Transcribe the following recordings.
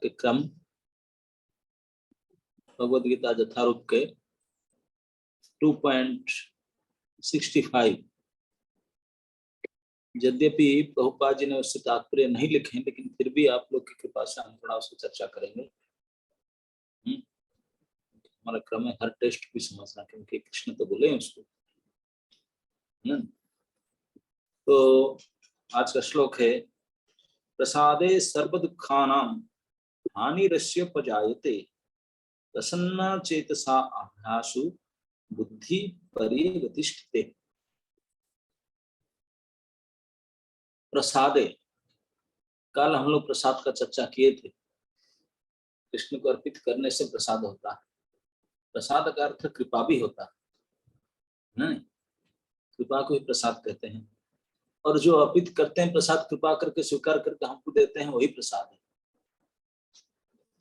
के क्रम भगवद गीता यथारूप के 2.65। यद्यपि प्रभुपाद जी ने उससे तात्पर्य नहीं लिखे, लेकिन फिर भी आप लोग की कृपा से हम थोड़ा उसको चर्चा करेंगे। हमारा क्रम है हर टेस्ट भी समझना, क्योंकि कृष्ण तो बोले उसको। तो आज का श्लोक है, प्रसादे सर्व दुखानां हानिरस्य पजायते प्रसन्ना चेतसा आभ्यासु बुद्धि पर्यवतिष्ठते। प्रसादे, कल हम लोग प्रसाद का चर्चा किए थे। कृष्ण को अर्पित करने से प्रसाद होता है। प्रसाद का अर्थ कृपा भी होता है, नहीं? कृपा को ही प्रसाद कहते हैं। और जो अर्पित करते हैं प्रसाद, कृपा करके स्वीकार करके हमको देते हैं, वही प्रसाद है।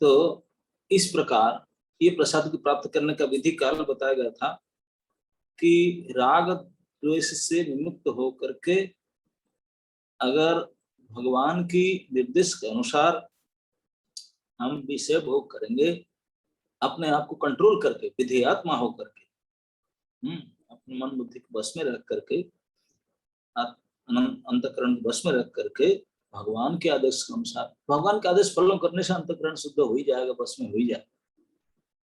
तो इस प्रकार ये प्रसाद को प्राप्त करने का विधि काल बताया गया था कि राग द्वेष से विमुक्त होकर के अगर भगवान की निर्देश के अनुसार हम विषय भोग करेंगे, अपने आप को कंट्रोल करके, विधेयात्मा होकर के, अपने मन बुद्धि को बस में रख करके, अंतःकरण को बस में रख करके भगवान के आदेश के अनुसार, भगवान के आदेश फॉलो करने से अंतःकरण शुद्ध हो ही जाएगा, बस में हो ही जाएगा।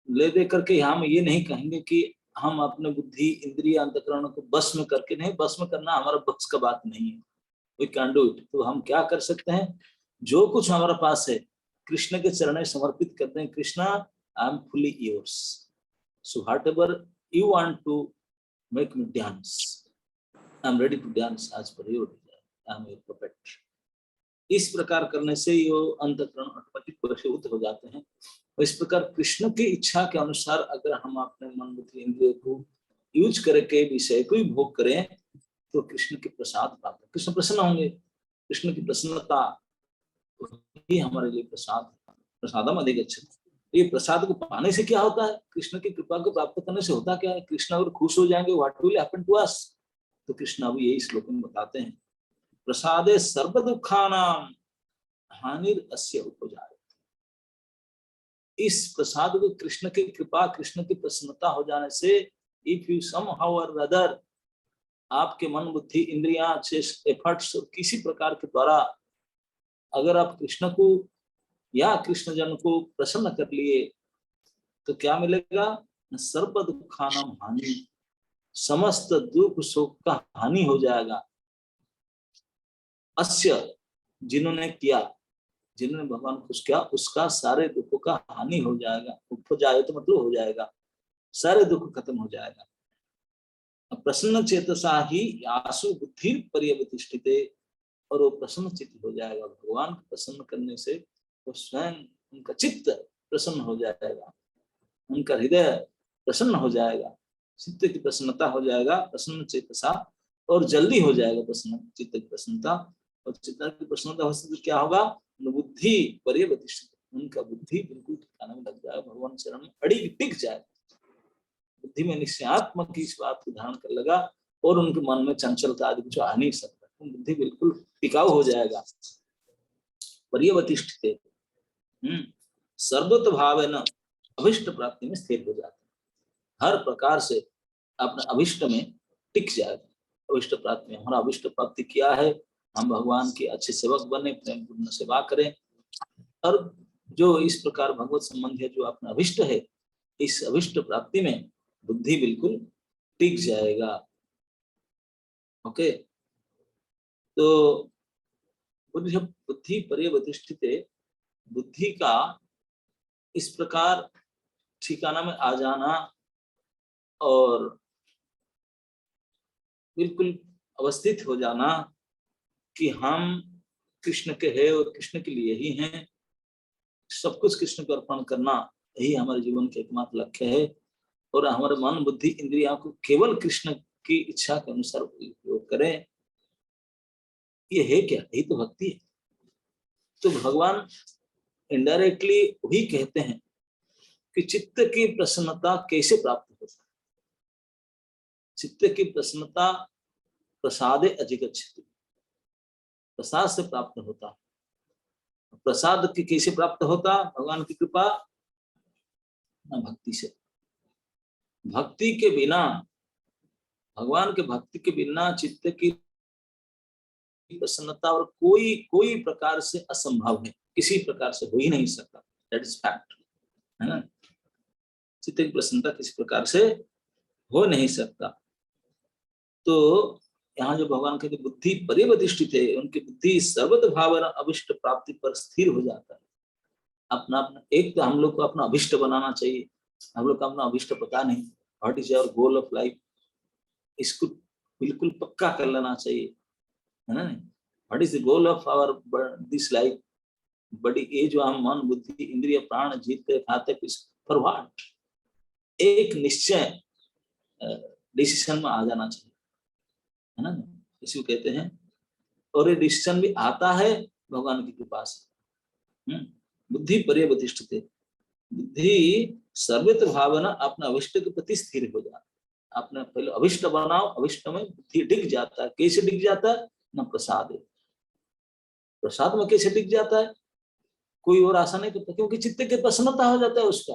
ले दे करके हम ये नहीं कहेंगे कि हम अपने बुद्धि इंद्रिय अंतःकरण को बस में करके, नहीं, बस में करना हमारा बस का बात नहीं है। We can do it. तो हम क्या कर सकते हैं, जो कुछ हमारे पास है कृष्ण के चरण में समर्पित करते हैं। Krishna, I am fully yours, so whatever you want to make me dance, I am ready to dance as per your desire, I am your puppet. इस प्रकार करने से ये अंतःकरण ऑटोमेटिक वशीभूत हो जाते हैं। और इस प्रकार कृष्ण की इच्छा के अनुसार अगर हम अपने मन बुद्धि इंद्रिय को यूज करके विषय को ही भोग करें, तो कृष्ण के प्रसाद प्राप्त, कृष्ण प्रसन्न होंगे। कृष्ण की प्रसन्नता ही हमारे लिए प्रसाद, प्रसादम अधिगच्छति। ये प्रसाद को पाने से क्या होता है, कृष्ण की कृपा को प्राप्त करने से होता क्या है, कृष्ण अगर खुश हो जाएंगे, what will happen to us. तो कृष्ण अभी यही श्लोक में बताते हैं, प्रसादे सर्व दुखानां हानिर अस्य उपजायते। इस प्रसाद को, कृष्ण की कृपा, कृष्ण की प्रसन्नता हो जाने से, इफ यू समहाउ और अदर, आपके मन बुद्धि इंद्रियां एफर्ट्स किसी प्रकार के द्वारा अगर आप कृष्ण को या कृष्ण जन को प्रसन्न कर लिए, तो क्या मिलेगा, सर्व दुखानां हानि, समस्त दुख शोक का हानि हो जाएगा। अस्य, जिन्होंने किया, जिन्होंने भगवान खुश किया, उसका सारे दुखों का हानि हो जाएगा। उपजाए तो मतलब हो जाएगा, सारे दुख खत्म हो जाएगा। प्रसन्न चेतसा ही आसु बुद्धि पर्यवतिष्ठिते, और वो प्रसन्न चित्त हो जाएगा। भगवान को प्रसन्न करने से वो स्वयं, उनका चित्त प्रसन्न हो जाएगा, उनका हृदय प्रसन्न हो जाएगा, चित्त की प्रसन्नता हो जाएगा, प्रसन्न चेतसा, और जल्दी हो जाएगा प्रसन्न चित्त की प्रसन्नता। और चित्त की प्रसन्नता हो सकती, क्या होगा, बुद्धि पर्यवतिष्ठित, उनका बुद्धि बिल्कुल ठिकाने में लग जाएगा, भगवान चरण में अड़ी टिक जाएगा, बुद्धि में निश्चयात्मक की इस बात को धारण कर लगा, और उनके मन में चंचलता आदि कुछ आ नहीं सकता, बुद्धि बिल्कुल टिकाऊ हो जाएगा। पर्यवतिष्ठिते, सर्वत भावेन अभिष्ट प्राप्ति में स्थिर हो जाते हैं, हर प्रकार से अपने अभिष्ट में टिक जाएगा। अभिष्ट प्राप्ति में, हमारा अभिष्ट प्राप्ति क्या है, हम भगवान के अच्छे सेवक बने, प्रेम पूर्ण सेवा करें, और जो इस प्रकार भगवत संबंध है, जो अपना अभिष्ट है, इस अभिष्ट प्राप्ति में बुद्धि बिल्कुल टिक जाएगा। ओके, तो बुद्धि पर्यवतिष्ठित, बुद्धि का इस प्रकार ठिकाना में आ जाना और बिल्कुल अवस्थित हो जाना कि हम कृष्ण के हैं और कृष्ण के लिए ही हैं, सब कुछ कृष्ण को अर्पण करना, यही हमारे जीवन का एकमात्र लक्ष्य है। और हमारे मन बुद्धि इंद्रियों को केवल कृष्ण की इच्छा के अनुसार उपयोग करें, ये है क्या, यही तो भक्ति है। तो भगवान इनडायरेक्टली वही कहते हैं कि चित्त की प्रसन्नता कैसे प्राप्त होती है। चित्त की प्रसन्नता प्रसादे अधिगच्छति, प्रसाद से प्राप्त होता है। प्रसाद की कैसे प्राप्त होता भगवान की कृपा? ना भक्ति से। भक्ति के बिना, भगवान के भक्ति के बिना चित्त की प्रसन्नता और कोई कोई प्रकार से असंभव है, किसी प्रकार से हो ही नहीं सकता। दैट इज फैक्ट, है ना। चित्त की प्रसन्नता किसी प्रकार से हो नहीं सकता। तो यहाँ जो भगवान कहते बुद्धि परिवधिष्ठित है, उनकी बुद्धि सर्वत भावना अभिष्ट प्राप्ति पर स्थिर हो जाता है। अपना अपना एक तो हम लोग को अपना अभिष्ट बनाना चाहिए। हम लोग का अपना अभिष्ट पता नहीं, what is our goal of life, इसको बिल्कुल पक्का कर लेना चाहिए, है ना। What is the goal of our this life, बड़ी ये जो हम मन बुद्धि इंद्रिय प्राण जीतते खाते फॉर व्हाट, एक निश्चय डिसीजन में आ जाना चाहिए, है ना। इसी को कहते हैं, और ये डिसीजन भी आता है भगवान की कृपा से। बुद्धि पर्यवधिष्ठित, बुद्धि सर्वित भावना अपना अभिष्ट के प्रति स्थिर हो जाता है। अपने पहले अभिष्ट बनाओ, अभिष्ट में बुद्धि डिग जाता है। कैसे डिग जाता है? न प्रसाद है। प्रसाद में कैसे डिग जाता है? कोई और आशा नहीं करता, क्योंकि चित्त की प्रसन्नता हो जाता है उसका।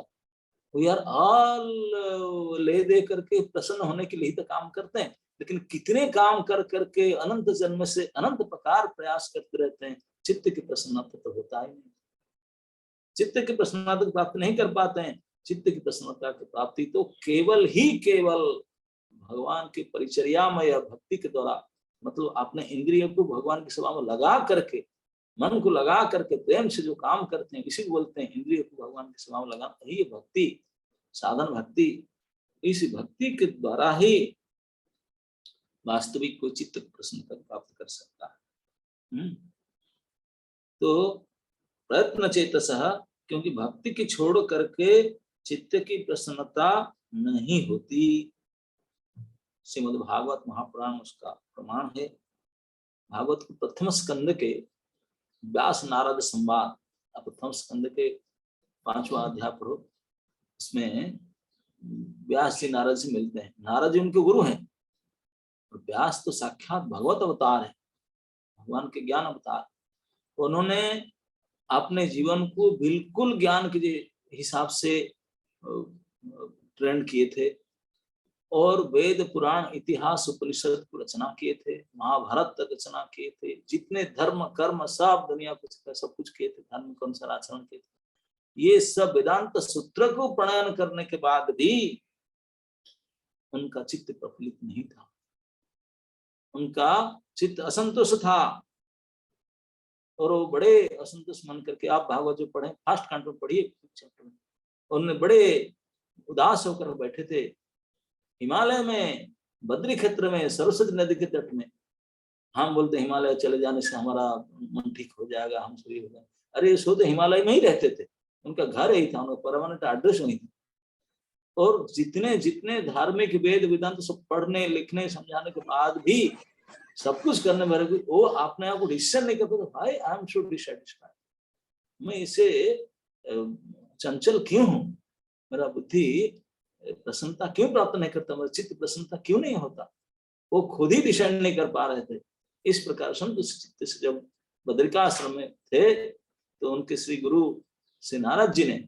वो यार ऑल ले दे करके प्रसन्न होने के लिए तो काम करते हैं, लेकिन कितने काम कर करके अनंत जन्म से अनंत प्रकार प्रयास करते रहते हैं, चित्त की प्रसन्नता तो होता ही नहीं। चित्त की प्रसन्नता की प्राप्ति नहीं कर पाते हैं। चित्त की प्रसन्नता की प्राप्ति तो केवल ही केवल भगवान की परिचर्यामय भक्ति के द्वारा, मतलब अपने इंद्रियों को भगवान की सेवा में लगा करके, मन को लगा करके प्रेम से जो काम करते हैं, इसी को बोलते हैं इंद्रियों को भगवान की सेवा में लगाना। यही भक्ति, साधन भक्ति। इस भक्ति के द्वारा ही वास्तविक कोई चित्त की प्रसन्नता प्राप्त कर सकता है। तो प्रयत्न चेतसः, क्योंकि भक्ति की छोड़ करके चित्त की प्रसन्नता नहीं होती। श्रीमद् भागवत महापुराण उसका प्रमाण है। भागवत के प्रथम स्कंद के व्यास नारद संवाद, प्रथम स्कंद के 5वां अध्याय पढ़ो। इसमें व्यास जी नारद से मिलते हैं। नारद जी उनके गुरु हैं, और व्यास तो साक्षात भगवत अवतार है, भगवान के ज्ञान अवतार। उन्होंने अपने जीवन को बिल्कुल ज्ञान के हिसाब से ट्रेंड किए थे, और वेद पुराण इतिहास उपनिषद को रचना किए थे, महाभारत तक रचना किए थे, जितने धर्म कर्म सब दुनिया को सब कुछ किए थे, धर्म के अनुसार आचरण किए थे। ये सब वेदांत सूत्र को प्रणयन करने के बाद भी उनका चित्त प्रफुल्लित नहीं था, उनका चित्त असंतोष था। और वो बड़े असंतोष मन करके, आप भागवत जो पढ़े फर्स्ट कांड में पढ़िए, उन्होंने बड़े उदास होकर बैठे थे हिमालय में, बद्री क्षेत्र में, सरस्वती नदी के तट में। हम बोलते हिमालय चले जाने से हमारा मन ठीक हो जाएगा, हम सही हो जाएंगे। अरे सो तो हिमालय में ही रहते थे, उनका घर यही था, उनका परमानेंट एड्रेस वही था। और जितने जितने धार्मिक वेद वेदांत सब पढ़ने लिखने समझाने के बाद भी, सब कुछ करने में वो अपने आप को डिसीजन नहीं करते, भाई I am should be satisfied, मैं इसे चंचल क्यों हूं, मेरा बुद्धि प्रसन्नता क्यों प्राप्त नहीं करता, मेरा चित्त प्रसन्नता क्यों नहीं होता। वो खुद ही डिसाइड नहीं कर पा रहे थे। इस प्रकार संतुष्ट चित्त से जब बद्रिकाश्रम में थे, तो उनके श्री गुरु श्री नारद जी ने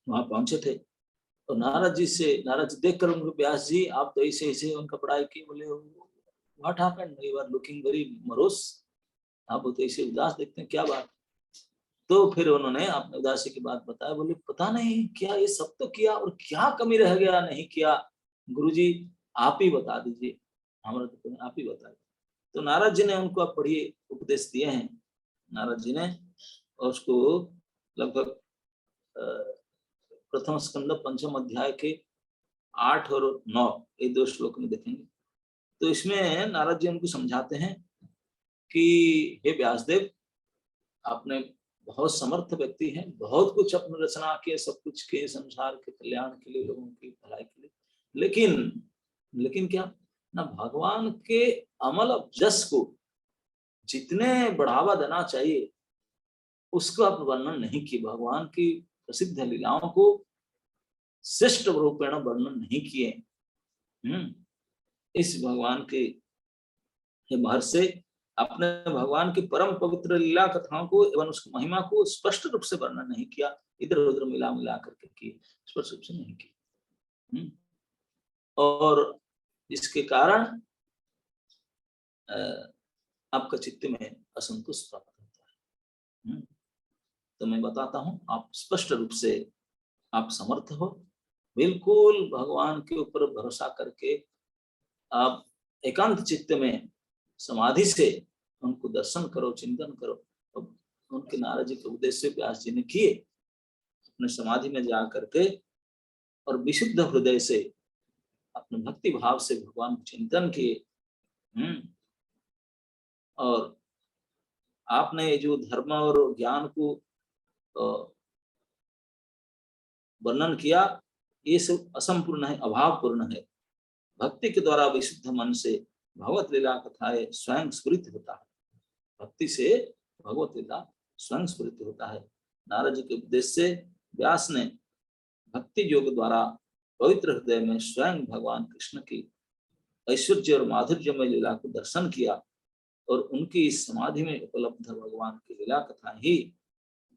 वहां पहुंचे थे। तो नारद जी देखकर उनको, व्यास जी आप तो ऐसे ऐसे उनका पढ़ाई की, बोले what happened, you are looking very morose, आप तो ऐसे उदास देखते हैं, क्या बात। तो फिर उन्होंने अपने उदासी की बात बताया, बोले पता नहीं क्या ये सब तो किया, और क्या कमी रह गया नहीं किया, गुरुजी आप ही बता दीजिए, हमारा तो आप ही बता दीजिए। तो नारद जी ने उनको आप पढ़िए उपदेश दिए हैं नारद जी ने, और उसको लगभग प्रथम स्कंद 5 अध्याय के 8 और 9 ये 2 श्लोक में देखेंगे। तो इसमें नारद जी उनको समझाते हैं कि हे व्यासदेव, आपने बहुत समर्थ व्यक्ति हैं, बहुत कुछ अपने रचना किए, सब कुछ के संसार के कल्याण के लिए, लोगों की भलाई के लिए, लेकिन क्या ना, भगवान के अमल जस को जितने बढ़ावा देना चाहिए उसको आप वर्णन नहीं किए, भगवान की प्रसिद्ध लीलाओं को श्रेष्ठ रूपेण वर्णन नहीं किए। इस भगवान के महर से आपने भगवान की परम पवित्र लीला कथाओं को एवं उसकी महिमा को स्पष्ट रूप से वर्णन नहीं किया, इधर उधर मिला मिला करके किए, स्पष्ट रूप से नहीं किया। और इसके कारण आपका चित्त में असंतोष प्राप्त होता है। तो मैं बताता हूं, आप स्पष्ट रूप से आप समर्थ हो, बिल्कुल भगवान के ऊपर भरोसा करके आप एकांत चित्त में समाधि से उनको दर्शन करो, चिंतन करो। अब उनके नारद जी के उद्देश्य व्यास जी ने किए, अपने समाधि में जा करके और विशुद्ध हृदय से अपने भक्ति भाव से भगवान चिंतन किए। और आपने जो धर्म और ज्ञान को वर्णन किया, ये सब असंपूर्ण है, अभावपूर्ण है। भक्ति के द्वारा विशुद्ध मन से भगवत लीला कथाएं स्वयं स्फुरित होता है। भक्ति से भगवत लीला स्वयं स्फुरित होता है। नारद जी के उपदेश से व्यास ने भक्ति योग द्वारा पवित्र हृदय में स्वयं भगवान कृष्ण की ऐश्वर्य और माधुर्यमय लीला को दर्शन किया, और उनकी इस समाधि में उपलब्ध भगवान की लीला कथा ही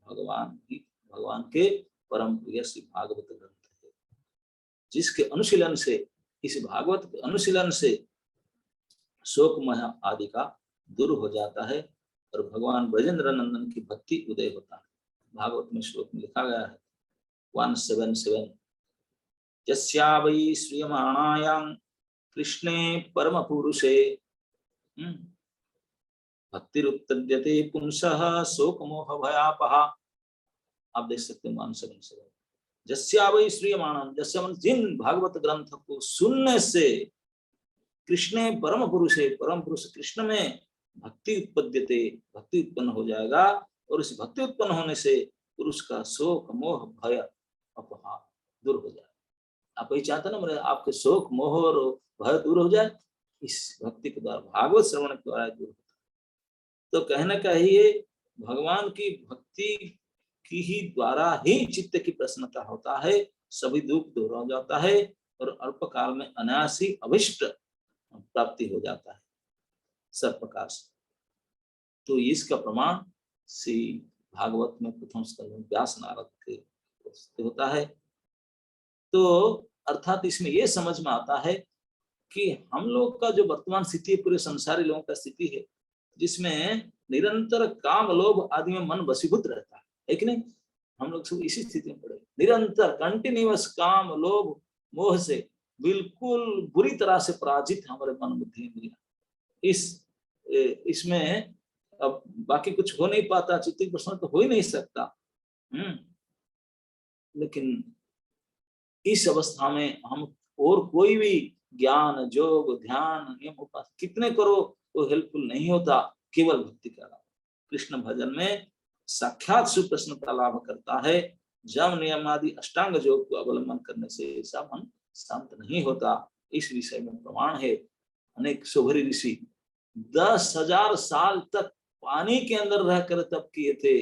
भगवान के परम प्रिय श्री भागवत ग्रंथ है, जिसके अनुशीलन से, इस भागवत के अनुशीलन से शोक मोह आदि का दूर हो जाता है और भगवान ब्रजेंद्र नंदन की भक्ति उदय होता है। भागवत में श्लोक में लिखा गया है 177, यस्या वै श्रियमाणायां कृष्णे परम पुरुषे भक्तिरुत्तद्यते पुंसः शोक मोह भयापहा। आप देख सकते हैं 177, जस्या वै श्रियमाणम, जस्या मन जिन भागवत ग्रंथ को सुनने से कृष्णे परम पुरुष है, परम पुरुष कृष्ण में भक्ति उत्पद्यते, भक्ति उत्पन्न हो जाएगा, और इस भक्ति उत्पन्न होने से पुरुष का शोक मोह भय अपहा दूर हो जाए। आप यही चाहते ना मेरे आपके शोक मोह और भय दूर हो जाए, इस भक्ति के द्वारा, भागवत श्रवण के द्वारा दूर होता है। तो कहने का ही ये, भगवान की भक्ति की ही द्वारा ही चित्त की प्रसन्नता होता है, सभी दुख दूर हो जाता है और अल्पकाल में अनायासी अभिष्ट प्राप्ति हो जाता है सब प्रकार से। तो इसका प्रमाण श्री भागवत में प्रथम स्कंद में व्यास नारद के होता है। तो अर्थात इसमें यह समझ में आता है कि हम लोग का जो वर्तमान स्थिति है, पूरे संसारी लोगों का स्थिति है, जिसमें निरंतर काम लोभ आदि में मन वशीभूत रहता है कि नहीं? हम लोग सब इसी स्थिति में पड़े, निरंतर कंटिन्यूअस काम लोभ मोह से बिल्कुल बुरी तरह से पराजित हमारे मन बुद्धि इंद्रियां। इसमें अब बाकी कुछ हो नहीं पाता, चित्त प्रश्न तो हो ही नहीं सकता। लेकिन इस अवस्था में हम और कोई भी ज्ञान योग ध्यान नियम उपासना कितने करो वो हेल्पफुल नहीं होता, केवल भक्ति का लाभ। कृष्ण भजन में साक्षात सुप्रसन्नता लाभ करता है। जम नियम आदि अष्टांग योग को अवलंबन करने से ऐसा मन शांत नहीं होता। इस विषय में प्रमाण है, अनेक शोभरी ऋषि 10,000 साल तक पानी के अंदर रहकर तप किए थे,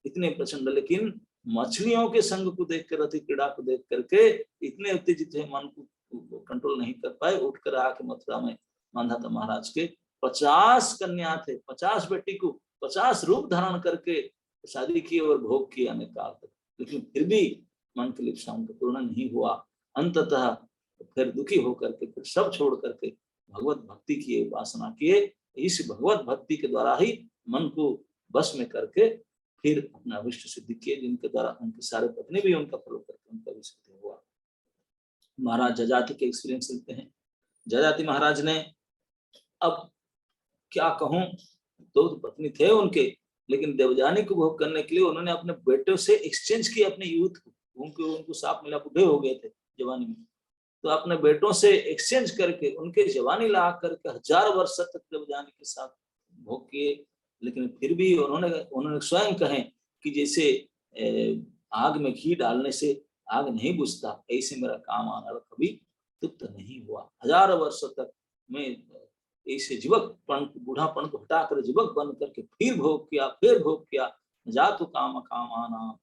इतने प्रचंड, लेकिन मछलियों के संग को देख कर, अति क्रीड़ा को देख करके इतने उत्तेजित है, मन को कंट्रोल नहीं कर पाए। उठकर आके मथुरा में मानधाता महाराज के 50 कन्या थे, 50 बेटी को 50 रूप धारण करके शादी की और भोग किया अनेक काल तक, लेकिन फिर भी मन की लिप्सा उनका पूर्ण नहीं हुआ। अंततः फिर दुखी होकर के फिर सब छोड़ करके भगवत भक्ति किए, उपासना किए। इस भगवत भक्ति के द्वारा ही मन को बस में करके फिर अपना अभिष्ट सिद्धि किए, जिनके द्वारा उनके सारे पत्नी भी उनका फॉलो करके उनका भी सिद्ध हुआ। महाराज जजाति के एक्सपीरियंस लेते हैं। जजाति महाराज ने, अब क्या कहूं, 2 पत्नी थे उनके, लेकिन देवजानी को भोग करने के लिए उन्होंने अपने बेटों से एक्सचेंज किया अपने यूथ को। उनको साफ मिला, बूढ़े हो गए थे जवानी में, तो अपने बेटों से एक्सचेंज करके उनके जवानी ला करके 1000 वर्ष तक देवजानी के साथ भोग किए। लेकिन फिर भी उन्होंने स्वयं कहे कि जैसे आग में घी डालने से आग नहीं बुझता, ऐसे मेरा काम आना कभी तृप्त नहीं हुआ। 1000 वर्ष तक मैं ऐसे जीवकपन, बूढ़ापन को हटाकर जीवक बन करके फिर भोग किया, जातु काम कामाना,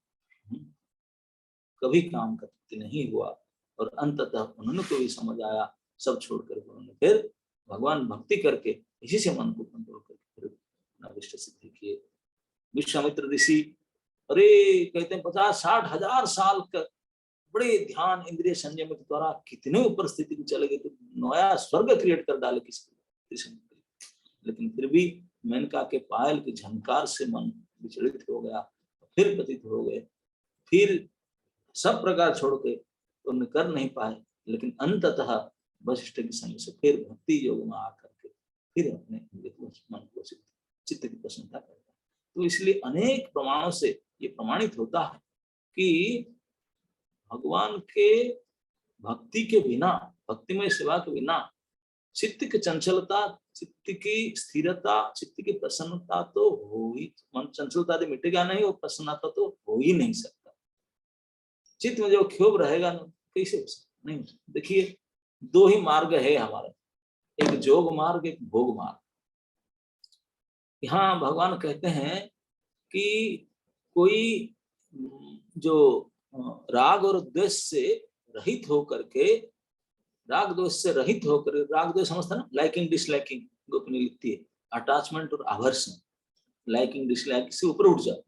कभी काम का तृप्ति नहीं हुआ। और अंततः उन्होंने को भी समझ आया, सब छोड़कर उन्होंने फिर भगवान भक्ति करके इसी से मन को कंट्रोल करके फिर अभिष्ट सिद्धि किए। विश्वामित्र ऋषि, अरे कहते हैं 50-60 हजार साल का बड़े ध्यान इंद्रिय संयम के द्वारा कितने ऊपर स्थिति को चले गए, तो नया स्वर्ग क्रिएट कर डाले किसके, लेकिन फिर भी मेनका के पायल की झंकार से मन विचलित हो गया, फिर पतित हो गए, फिर सब प्रकार छोड़ के तो कर नहीं पाए, लेकिन अंततः वशिष्ठ के संग से फिर भक्ति योग में आकर के फिर अपने मन को चित्त की प्रसन्नता करता है। तो इसलिए अनेक प्रमाणों से ये प्रमाणित होता है कि भगवान के भक्ति के बिना, भक्तिमय सेवा के बिना चित्त की चंचलता, चित्त की स्थिरता, चित्त की प्रसन्नता तो हो ही, मन चंचलता तो मिटेगा नहीं और प्रसन्नता तो हो ही नहीं सकता। चित्त में जो क्षोभ रहेगा ना, कैसे हो सकता, नहीं हो सकता। देखिए दो ही मार्ग है हमारे, एक जोग मार्ग, एक भोग मार्ग। यहाँ भगवान कहते हैं कि कोई जो राग और द्वेष से रहित होकर के, राग द्वेष से रहित होकर, राग द्वेष समझते ना, लाइकिंग डिसलाइकिंग, गोपनीय लिखती है, अटैचमेंट और आवर्सन, लाइकिंग डिसलाइक से ऊपर उठ जाओ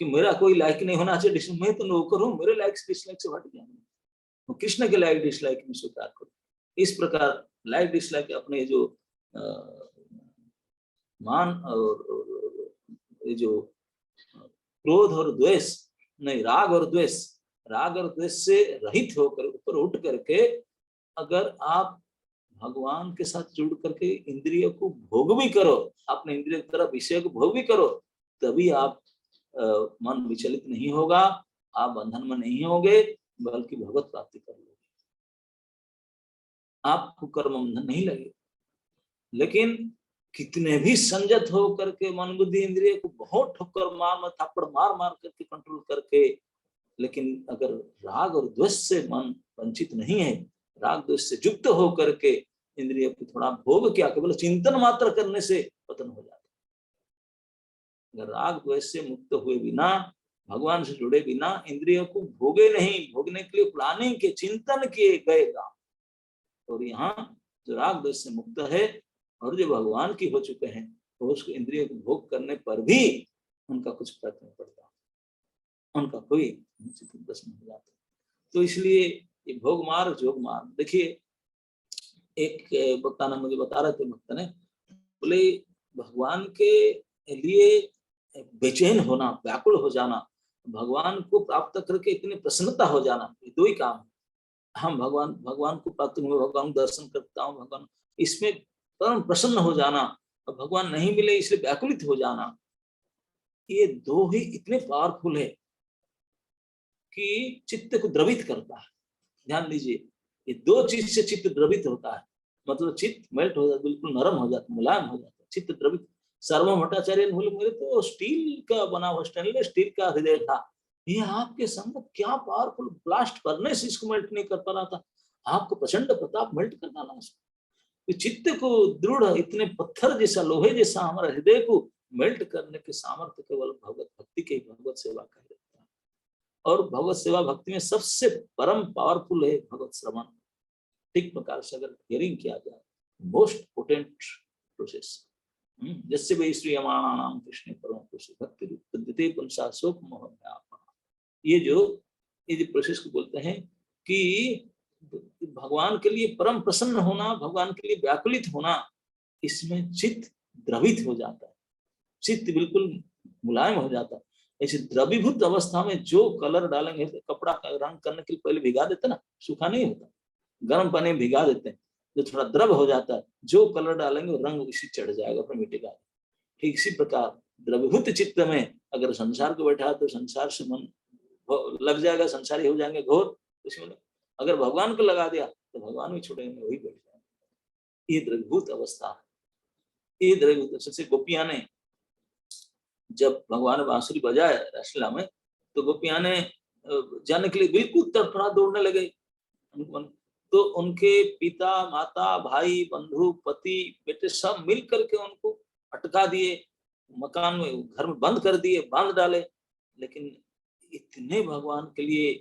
कि मेरा कोई लाइक नहीं होना चाहिए, मैं तो नौकर हूँ, मेरे लाइक डिसलाइक से हट गया, कृष्ण के लाइक डिसलाइक में स्वीकार करो। इस प्रकार लाइक डिसलाइक अपने जो मान और ये जो क्रोध और द्वेष नहीं, राग और द्वेष से रहित होकर ऊपर उठ करके अगर आप भगवान के साथ जुड़ करके इंद्रियों को भोग भी करो, अपने इंद्रियों की तरफ विषय को भोग भी करो, तभी आप मन विचलित नहीं होगा, आप बंधन में नहीं होगे, बल्कि भगवत प्राप्ति कर लोगे, आपको कर्म बंधन नहीं लगे। लेकिन कितने भी संयत हो करके मन बुद्धि इंद्रिय को बहुत ठोकर मार थप्पड़ मार मार करके कंट्रोल करके, लेकिन अगर राग और द्वेष से मन वंचित नहीं है, राग द्वेष से युक्त हो करके इंद्रिय को थोड़ा भोग क्या, केवल चिंतन मात्र करने से पतन हो जाता है। अगर राग द्वेष से मुक्त हुए बिना, भगवान से जुड़े बिना, इंद्रियों को भोगे नहीं, भोगने के लिए प्लानिंग के चिंतन किए गए काम। और यहाँ जो राग द्वेष से मुक्त है और जो भगवान की हो चुके हैं, तो उसको इंद्रियों को भोग करने पर भी उनका कुछ फर्क नहीं पड़ता, उनका कोई प्रश्न हो जाता। तो इसलिए ये भोग मार्ग जोग मार्ग, देखिए एक वक्ता ने मुझे बता रहे थे, भक्त ने बोले भगवान के लिए बेचैन होना, व्याकुल हो जाना, भगवान को प्राप्त करके इतनी प्रसन्नता हो जाना, ये दो ही काम है। हम भगवान को प्राप्त हुए, भगवान दर्शन करता हूँ, भगवान, इसमें परम प्रसन्न हो जाना, और भगवान नहीं मिले इसलिए व्याकुलित हो जाना, ये दो ही इतने पावरफुल है कि चित्त को द्रवित करता है। ध्यान दीजिए, ये दो चीज से चित्त द्रवित होता है, मतलब चित्त मेल्ट हो जाता, बिल्कुल नरम हो जाता, मुलायम हो जाता, चित्त द्रवित। सर्वम भट्टाचार्य बोले मेरे तो स्टील का बना हुआ, स्टेनलेस स्टील का हृदय था, ये आपके संग क्या पावरफुल ब्लास्ट करने से इसको मेल्ट नहीं कर पा रहा था, आपको प्रचंड प्रताप मेल्ट कर डाला उसको। चित्त को दृढ़, इतने पत्थर जैसा, लोहे जैसा हमारा हृदय को मेल्ट करने के सामर्थ्य केवल भगवत भक्ति के, भगवत सेवा का रहता है। और भगवत सेवा भक्ति में सबसे परम पावरफुल है भगवत श्रवण। ठीक प्रकार से अगर हियरिंग किया जाए, मोस्ट पोटेंट प्रोसेस, जैसे वे श्रीयमाणा नाम कृष्ण परम पुरुष भक्ति रूप पुंसा शोक मोह व्यापा, ये जो प्रोसेस को बोलते हैं कि भगवान के लिए परम प्रसन्न होना, भगवान के लिए व्याकुलित होना, इसमें चित्त द्रवित हो जाता है, चित्त बिल्कुल मुलायम हो जाता है। ऐसे द्रवीभूत अवस्था में जो कलर डालेंगे, कपड़ा का रंग करने के लिए पहले भिगा देते ना, सूखा नहीं होता, गर्म पानी में भिगा देते हैं, जो थोड़ा द्रव हो जाता है, जो कलर डालेंगे रंग उसी चढ़ जाएगा, फिर मिटेगा। ठीक इसी प्रकार द्रवीभूत चित्त में अगर संसार को बैठा तो संसार से मन लग जाएगा, संसारी हो जाएंगे घोर, उसमें अगर भगवान को लगा दिया तो भगवान भी छुड़ेंगे, वही बैठ जाएंगे। ये द्रवीभूत अवस्था है। ये द्रवीभूत सबसे गोपियां ने जब भगवान बांसुरी बजाए रासलीला में, तो गोपियां ने जाने के लिए बिल्कुल तड़फड़ा दौड़ने लगे, तो उनके पिता माता भाई बंधु पति बेटे सब मिल करके उनको अटका दिए, मकान में घर में बंद कर दिए, बांध डाले, लेकिन इतने भगवान के लिए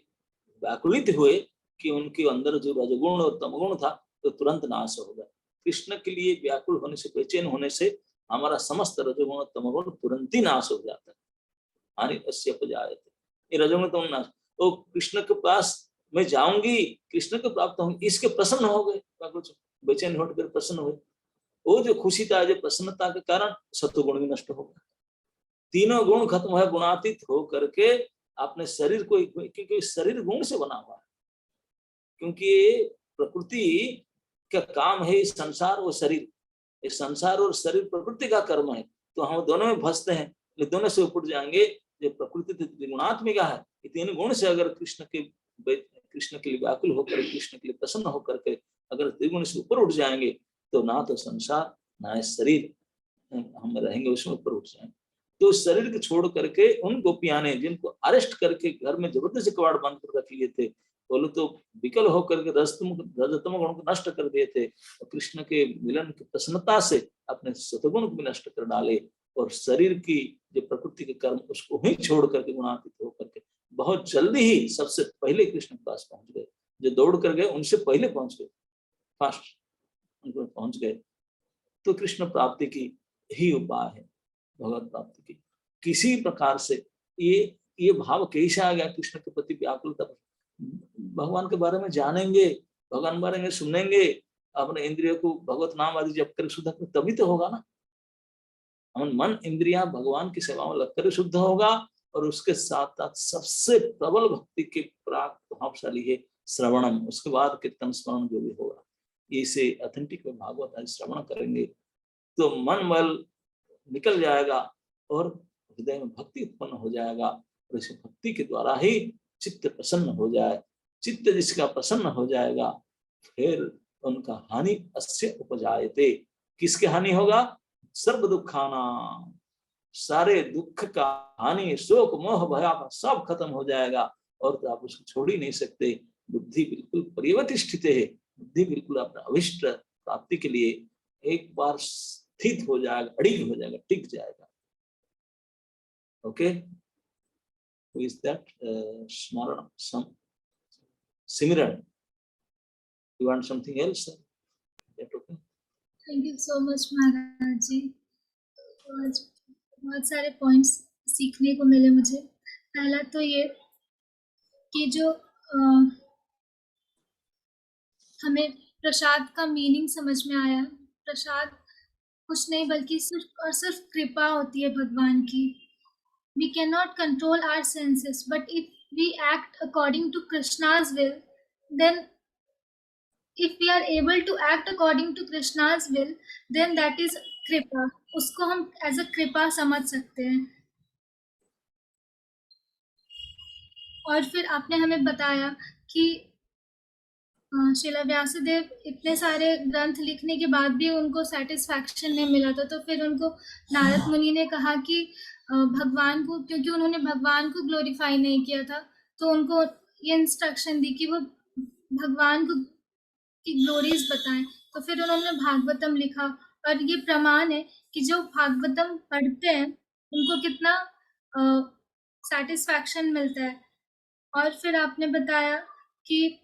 व्याकुलित हुए कि उनके अंदर जो रजगुण और तमगुण था तो तुरंत नाश हो गया। कृष्ण के लिए व्याकुल होने से, बेचैन होने से हमारा समस्त रजोगुण तमोगुण तुरंत ही नाश हो जाता है। हानि अस्य उपजायते, ये रजोगुण तमोगुण नाश। तो कृष्ण के पास मैं जाऊंगी, कृष्ण को प्राप्त होंगी, इसके प्रसन्न हो गए, बेचैन होकर प्रसन्न हुए। वो जो खुशी था, जो प्रसन्नता के कारण सत्वगुण भी नष्ट हो गया, तीनों गुण खत्म है, गुणातीत हो करके अपने शरीर को, क्योंकि शरीर गुण से बना हुआ है, क्योंकि प्रकृति का काम है इस संसार और शरीर, इस संसार और शरीर प्रकृति का कर्म है, तो हम दोनों में फंसते हैं, लेकिन दोनों से ऊपर जाएंगे। जो प्रकृति त्रिगुणात्मिका है, ये तीन गुण से अगर कृष्ण के लिए व्याकुल होकर, कृष्ण के लिए प्रसन्न होकर के अगर त्रिगुण से ऊपर उठ जाएंगे, तो ना तो संसार ना शरीर हम रहेंगे, उसमें ऊपर उठ जाएंगे। तो शरीर को छोड़ करके उन गोपियां ने जिनको अरेस्ट करके घर में जबरदस्ती कबाड़ बंद कर रख लिए थे, बोलो तो विकल होकर के रजतम गुण को नष्ट कर दिए थे, और कृष्ण के मिलन की प्रसन्नता से अपने सतगुण को भी नष्ट कर डाले, और शरीर की जो प्रकृति के कर्म उसको ही छोड़ करके गुणातीत होकर के बहुत जल्दी ही सबसे पहले कृष्ण के पास पहुंच गए। जो दौड़ कर गए उनसे पहले पहुंच गए, फास्ट उनको पहुंच गए। तो कृष्ण प्राप्ति की ही उपाय है, भगवत प्राप्ति की। किसी प्रकार से ये भाव कैसे आ गया कृष्ण के प्रति व्याकुलता, भगवान के बारे में जानेंगे, भगवान के बारे में सुनेंगे, अपने इंद्रियों को भगवत नाम आदि जप कर शुद्ध कर, तभी तो होगा ना। मन इंद्रिया भगवान की सेवा में लगकर शुद्ध होगा, और उसके साथ साथ सबसे प्रबल भक्ति के प्राप्त प्रभावशाली है श्रवणम, उसके बाद कीर्तन स्मरण जो भी होगा, इसे ऑथेंटिक में भागवत श्रवण करेंगे तो मन मल निकल जाएगा और हृदय में भक्ति उत्पन्न हो जाएगा, और इस भक्ति के द्वारा ही चित्त प्रसन्न हो जाए। चित्त जिसका प्रसन्न हो जाएगा, फिर उनका हानि अस्य उपजायते, किसके हानि होगा? सर्व दुखाना, सारे दुख का हानि, शोक मोह भय सब खत्म हो जाएगा, और तो आप उसको छोड़ ही नहीं सकते। बुद्धि बिल्कुल परिवर्तित है, बुद्धि बिल्कुल अपना अभिष्ट प्राप्ति के लिए एक बार स्थित हो जाएगा, अड़िग हो जाएगा, टिक जाएगा। Okay, who is that? Smarana, Simran, you want something else? Okay? Thank you so much महाराज जी, बहुत सारे पॉइंट्स सीखने को मिले मुझे। पहला तो ये कि जो हमें प्रसाद का मीनिंग समझ में आया। प्रसाद कुछ नहीं बल्कि सिर्फ और सिर्फ कृपा होती है भगवान की। We cannot control our senses, but if we act according to Krishna's will, then if we are able to act according to Krishna's will, then that is कृपा। उसको हम एज अ कृपा समझ सकते हैं। और फिर आपने हमें बताया कि श्रील व्यासदेव इतने सारे ग्रंथ लिखने के बाद भी उनको सेटिस्फैक्शन नहीं मिला था, तो फिर उनको नारद मुनि ने कहा कि भगवान को, क्योंकि उन्होंने भगवान को ग्लोरीफाई नहीं किया था, तो उनको ये इंस्ट्रक्शन दी कि वो भगवान को की ग्लोरीज बताएं। तो फिर उन्होंने भागवतम लिखा, और ये प्रमाण है कि जो भागवतम पढ़ते हैं उनको कितना सेटिस्फैक्शन मिलता है। और फिर आपने बताया कि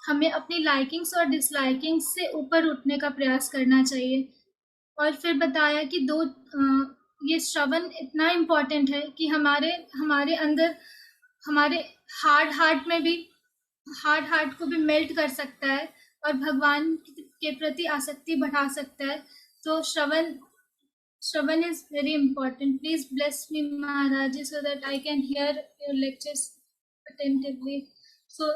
हमें अपनी लाइकिंग्स और डिसलाइकिंग्स से ऊपर उठने का प्रयास करना चाहिए। और फिर बताया कि ये श्रवण इतना इम्पोर्टेंट है कि हमारे अंदर, हमारे हार्ट को भी मेल्ट कर सकता है और भगवान के प्रति आसक्ति बढ़ा सकता है। तो Shravan is very important. Please bless me Maharaj so that I can hear your lectures attentively.